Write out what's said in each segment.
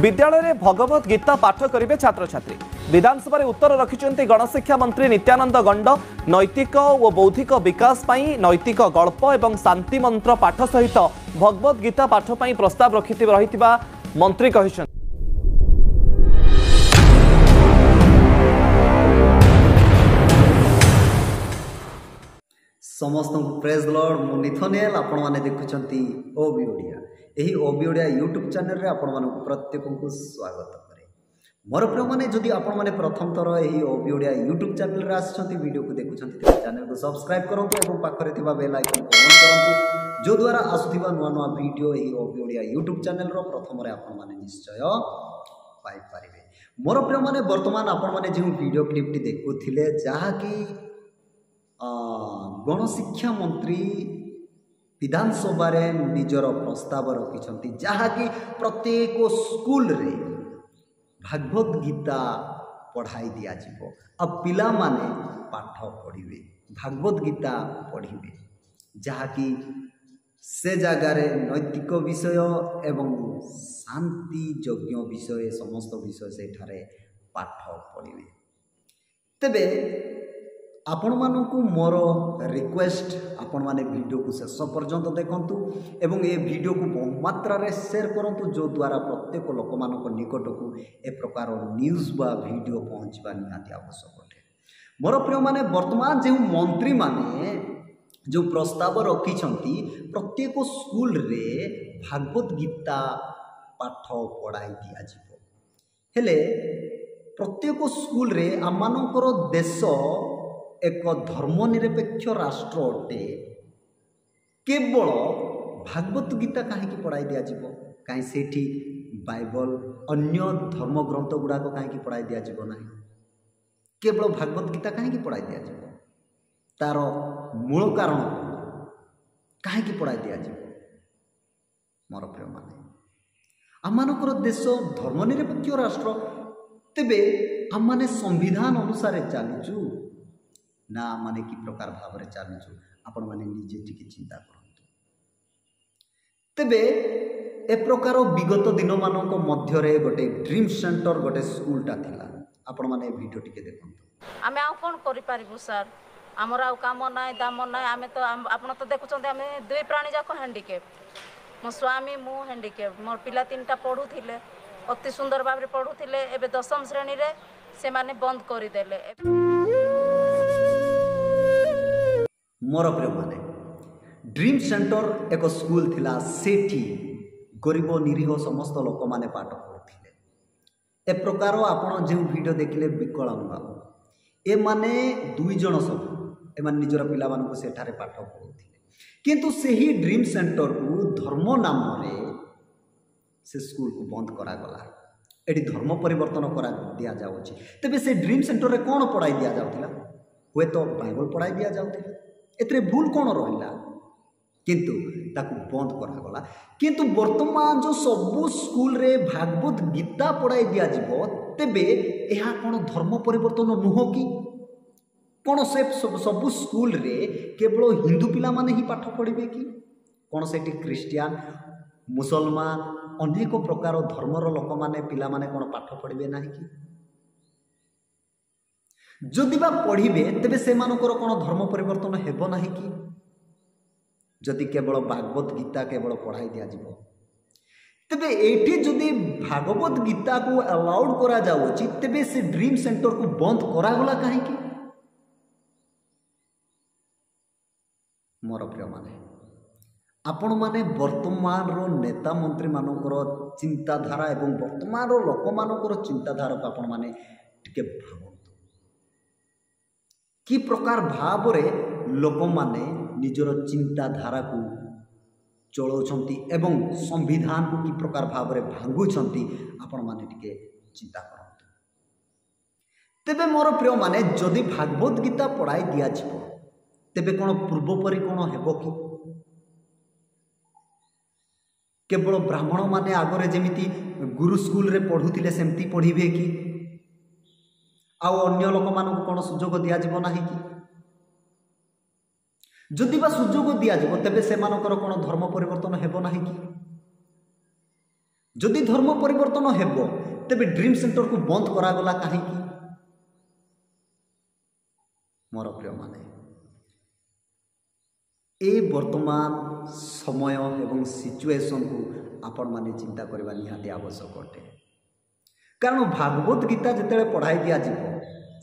विद्यालय में भगवत गीता पाठ करेंगे छात्र छात्री। विधानसभा उत्तर रखिंट गणशिक्षा मंत्री नित्यानंद गंड। नैतिक और बौद्धिक विकास पाई नैतिक गल्प और शांति मंत्र पाठ सहित भगवत गीता पाठ पाई प्रस्ताव रही मंत्री कहते। समस्त प्रेज लॉर्ड मु निथनियल आपण माने देखुचंती ओबी ओडिया एही ओबी ओडिया यूट्यूब चैनल रे आपण माने प्रत्येक को स्वागत करे। मोर प्रिय माने जदि आपण माने प्रथम थर एही ओबी ओडिया यूट्यूब चैनल रे आछंती वीडियो को देखुचंती ते चैनल को सब्सक्राइब करंतु एवं पाखरे थिबा बेल आइकन को ऑन करंतु जो द्वारा आसुथिबा नुवा नुवा वीडियो एही ओबी ओडिया यूट्यूब चैनल रो प्रथम रे आपण माने निश्चय पाई परिबे। मोर प्रिय माने वर्तमान आपण माने जे वीडियो क्लिप टी देखुथिले जहा कि गणशिक्षा मंत्री विधानसभा निजर प्रस्ताव रखिंट जहाँकि प्रत्येक स्कूल रे भागवत गीता पढ़ाई दिया अब पिला माने पाठ पढ़े भागवत गीता पढ़े जहाँकि से जगार नैतिक विषय एवं शांति यज्ञ विषय समस्त विषय से पाठ पढ़े। तेबे आपण मानकु मोर रिक्वेस्ट आपण माने वीडियो को शेष पर्यंत देखंतु एवं ए वीडियो को बहु मात्रा रे शेयर करंतु जो द्वारा प्रत्येक लोक मानक निकट को ए प्रकार न्यूज बा वीडियो पहुंचबा निहाती आवश्यक अटे। मोर प्रिय माने वर्तमान जे मंत्री माने जो प्रस्ताव रखिछंती प्रत्येक स्कूल रे भागवत गीता पाठ पढ़ाई दिया जिवो हेले प्रत्येक स्कूल रे आमानकर देश एक धर्मनिरपेक्ष राष्ट्र अटे केवल भागवत गीता कहीं पढ़ाई दि जाव कहीं से बाइबल अन्य धर्म ग्रंथ गुड़ाक कहीं पढ़ाई दि जाव ना केवल भागवत गीता कहीं पढ़ाई दि जाव तार मूल कारण कहीं पढ़ाई दि जाव। मोर प्रिय माने आमर देश धर्मनिरपेक्ष राष्ट्र तेबे आम माने संविधान अनुसार चलीचु ना माने कि प्रकार भाव में चलुचु आपण माने निजे टिके चिंता करंतु। तेबे ए प्रकार विगत दिन मानक मध्य रे गोटे ड्रीम सेंटर गोटे स्कूलटा थिला आपण माने वीडियो टिके देखंतु। आमे आ कोन करि पारिबु सर हमर आ काम नाय दाम नाय आमे तो आपण तो देखुचंते आमे दुई प्राणी जाको हैंडीकेप मो स्वामी मु हैंडीकेप मोर पिला तीनटा पढुथिले अति सुंदर भाव रे पढुथिले एबे दशम श्रेणी रे से माने बंद करि देले। मोर प्रिय माने ड्रीम सेंटर एक स्कूल थिला सेठी गरीब निरीह समस्त लोक माने पाठ पढ़ुथिले। ए प्रकार आपण जे वीडियो देखिले विकलांग ए माने दुई जण सब ए माने निजर पिला मान को सेठारे पाठ पढ़ुथिले किंतु सेही ड्रीम सेंटर को धर्म नाम रे से स्कूल को बंद करा गला एडी धर्म परिवर्तन करा दिया जाउची। तबे से ड्रीम सेंटर रे कोन पढ़ाई दिया जाउथिला हुए तो बाइबल पढ़ाई दिया जाउथिला एतरे भूल कौन रहा किंतु ताकू बंद करागला किंतु वर्तमान जो सबू स्कूल रे भागवत गीता पढ़ाई दिया जिवो तेबे एहा कोन धर्म परिवर्तन नुह कि कोन से सबू स्कूल रे केवल हिंदू पिला माने ही पाठ पढ़िबे कि कोन सेठी क्रिश्चियन मुसलमान अनेक प्रकार धर्मर लोक माने पिला माने कोन पाठ पढ़िबे नाही कि जदि बा पढ़िबे तेबे से मानकर कोन धर्म परिवर्तन हेबो नाही कि जदि केवल भागवत गीता केवल पढ़ाई दिया जिवो तेबे एठी जदि भागवत गीता को अलाउड करा जाउची तेबे से ड्रीम सेंटर को बंद करा गला काहे कि। मोर प्रिय माने आपण माने वर्तमान रो नेता मंत्री मानकर चिंताधारा एवं वर्तमान रो लोक मानकर चिंताधारा को आपण माने टिके भाबो कि प्रकार भाव रे लोक माने निजर चिंताधारा को चलाउछंती एवं संविधान को कि प्रकार भाव रे भांगुछंती आपण माने टिके चिंता करंतु। तेबे मोर प्रिय माने जदि भागवत गीता पढ़ाई दिया जिवो तेबे कोन पूर्व परि कोन हेबो कि केवल ब्राह्मण माने आगरे जेमिति गुरु स्कूल रे पढ़ुथिले सेमति पढ़िबे कि आउ अन्य लोक मानक कोन सुजोग दिया जिवो नाही कि जदि बा सुजोग दिया जिवो तेबे से मानकर कोन धर्म परिवर्तन हेबो नाही कि जदि धर्म परिवर्तन हेब तेबे ड्रीम सेंटर को बंद करागला कहीं मोर प्रिय माने ए वर्तमान समय एवं सिचुएशन को आपण माने चिंता करबा निहाती आवश्यक अटे कारण भागवत गीता जिते पढ़ाई दिया जीवो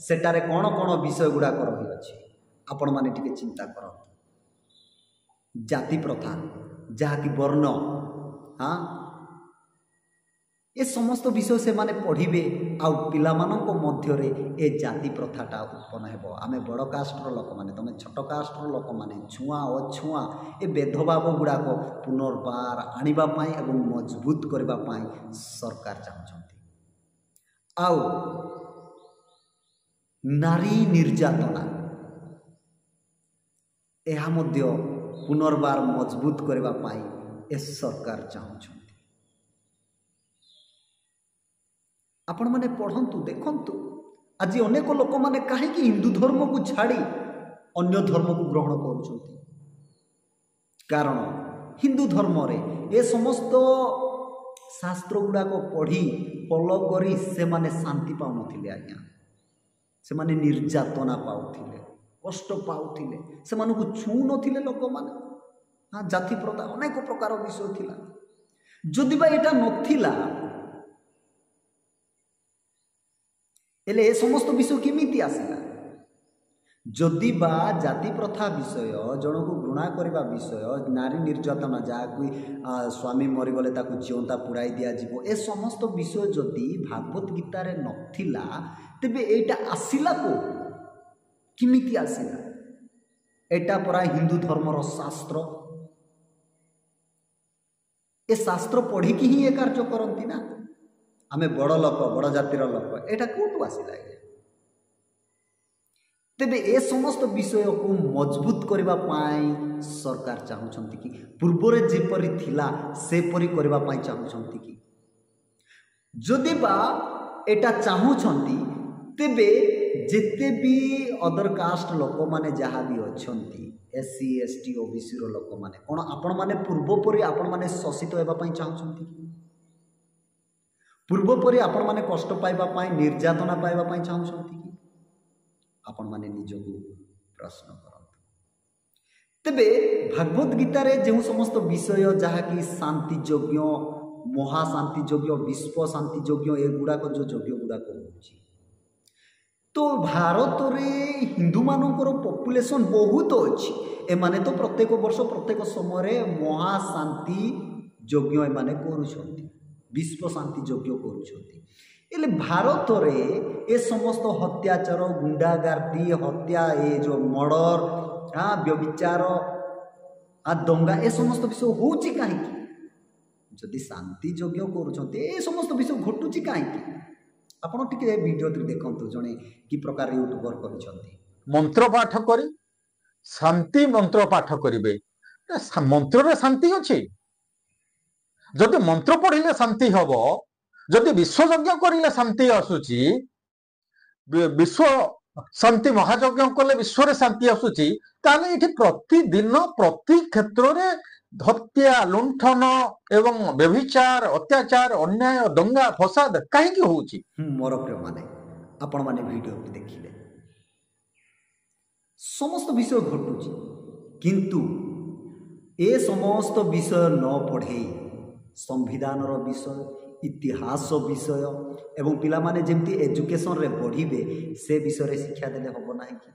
सेटारे कौन कौन विषय गुड़ाक रही अच्छी आपण माने टिके चिंता कर जाति प्रथा जहाँकि वर्ण हाँ ए समस्त विषय से माने पढ़िबे आ पिलामानंको मध्यरे ए जाति प्रथाटा उत्पन्न हेबो आमे बड़ कास्टर लोक माने तमे छोट कास्टर लोक माने छुआ अछुआ ए भेदभाव गुड़ाक पुनर्बार आनिबा पाई एवं मजबूत करबा पाई सरकार चाहछंती आउ नारी निर्यातना एहा मध्य पुनर्बार मजबूत करबा पाई ए सरकार चाहछंती आपण माने पढ़ंतु देखंतु आज अनेक लोक माने कहीं हिंदू धर्म को छाड़ी अन्य धर्म को ग्रहण करुछंती कारण हिंदू धर्म रे ए समस्त शास्त्र गुड़ाक पढ़ी फॉलो करी से माने शांति पाउनथिले आज्ञा से माने निर्यातना पाउथिले कष्ट पाउथिले से मानकु छू नथिले लोक माने हाँ जाति प्रथा अनेक प्रकार विषय थिला जदि बा एटा नथिला एले ए समस्त विषय केमिति आसिला जदि बा जाति प्रथा विषय जन को घृणा करबा विषय नारी निर्यातना जहाँ कोई स्वामी मरीगले ताकू जीवंता पुराई दिया जीवो ए समस्त विषय जदि भागवत गीता रे नथिला तेबे एटा आसिला को किमिति आसिला एटा परा हिंदू धर्मर शास्त्र ए शास्त्र पढ़ी कि ही ए कार्य करंती ना आमे बड़ लोक बड़ जातिर लोक एटा कोटू आसिला तेबे ए समस्त विषय को मजबूत करबा पाई सरकार चाहछंती कि पूर्वरे जेपरि थिला सेपरि करबा पाई चाहछंती कि जदि बा एटा चाहछंती तेबे जेते भी अदर कास्ट लोक माने जहाँ भी अछंती एससी एसटी ओबीसी रो लोक माने कोन आपण माने पूर्व परि आपण माने शोषित हेबा पाई चाहछंती पूर्व परि आपण माने कष्ट पाइबा पाई निर्यातना पाइबा पाई चाहछंती कि आपण माने निजको प्रश्न करंतु तेबे भागवत गीता रे जेउ समस्त विषय जहाँ कि शांति यज्ञ महाशांति यज्ञ विश्व शांति यज्ञ ए गुड़ाक जो यज्ञ गुड़ाक होउची तो भारत रे हिंदू मानकर पॉपुलेशन बहुत अच्छी ए माने तो प्रत्येक वर्ष प्रत्येक समय महाशांति यज्ञ ए माने करूछंती विश्व शांति यज्ञ करूछंती एले भारत रे ए समस्त हत्याचार गुंडागार्दी हत्या ए जो मर्डर हाँ व्यभिचार दंगा ए समस्त विषय होउची काहे जदि शांति यज्ञ करूछंती ए समस्त विषय घटुची काहे आपण टिके वीडियो देखंतु जने की प्रकार यूट्यूबर करिसंती मंत्र पाठ करी शांति मंत्र पाठ करिवे मंत्र रे शांति अछि जदि मंत्र पढ़िले शांति हबो जदि विश्व यज्ञ करिले शांति आसुची विश्व शांति महायज्ञ कले विश्व रे शांति आसुची ताले एठी प्रतिदिन प्रति क्षेत्र रे हत्या लुंठन एवं व्यभिचार अत्याचार अन्याय दंगा फसाद कहीं होउची मोर प्रिय माने आपण माने वीडियो देखिले समस्त विषय घटुची किंतु ए समस्त विषय न पढ़े संविधान रो विषय इतिहास विषय एवं पिला माने जेमती एजुकेशन रे बढ़िबे से विषय रे शिक्षा देले हबो नाही कि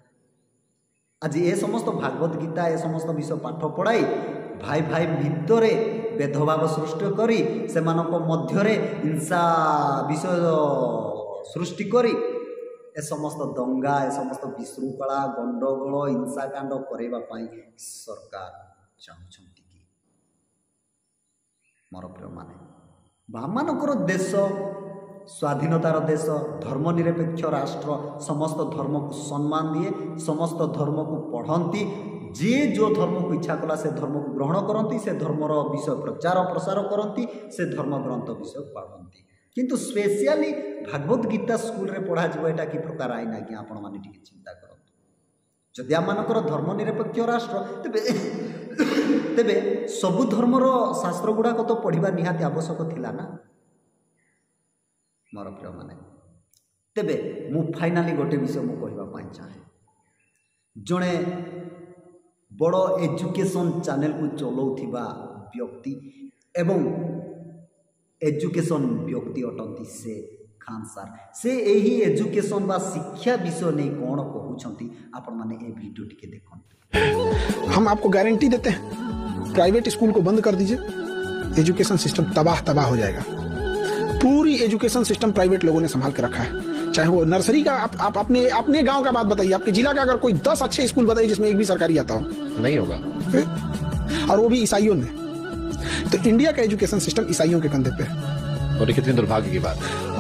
आज ए समस्त भागवत गीता ए समस्त विषय पाठ पढ़ाई भाई भाई भितरे भेदभाव सृष्टि करी सेमानक मध्यरे हिंसा विषय सृष्टि करी ए समस्त दंगा ए समस्त विशृंखला गंडगोल हिंसाकांड करबा पाई सरकार चाहछंती कि मोर प्रिय माने बामानकर देश स्वाधीनतार देश धर्मनिरपेक्ष राष्ट्र समस्त धर्म को सम्मान दिए समस्त धर्म को पढ़ती जे जो धर्म को इच्छा कला से धर्म को ग्रहण करती से धर्मर विषय प्रचार प्रसार करती से धर्म ग्रंथ विषय पढ़ती किंतु स्पेशली भागवत गीता स्कूल रे पढ़ा जाए एटा कि प्रकार आईन आज्ञा आपण माने टिके चिंता करत जदि आमनकर धर्मनिरपेक्ष राष्ट्र तेबे सबु धर्मर शास्त्र गुड़ाक तो पढ़ा निहाती आवश्यक थिला ना मोर प्रिय माने तेबे मु फाइनाली गोटे विषय मु कहबा पाई चाहे जड़े बड़ एजुकेशन चैनल को चलाउथिबा व्यक्ति एवं एजुकेशन व्यक्ति अटंती से खान सर से यही एजुकेशन बा शिक्षा विषय नहीं कौन कहउछंती आपण माने ए वीडियो टिके देखन। हम आपको गारंटी देते हैं प्राइवेट स्कूल को बंद कर दीजिए, एजुकेशन सिस्टम तबाह हो जाएगा। पूरी एजुकेशन सिस्टम प्राइवेट लोगों ने संभाल के रखा है, चाहे वो नर्सरी का आप अपने गांव का बात बताइए, आपके जिला का अगर कोई 10 अच्छे स्कूल बताइए जिसमें एक भी सरकारी आता हो, नहीं होगा, और वो भी ईसाइयों ने। तो इंडिया का एजुकेशन सिस्टम ईसाइयों के कंधे पे है, और ये कितनी दुर्भाग्य की बात है।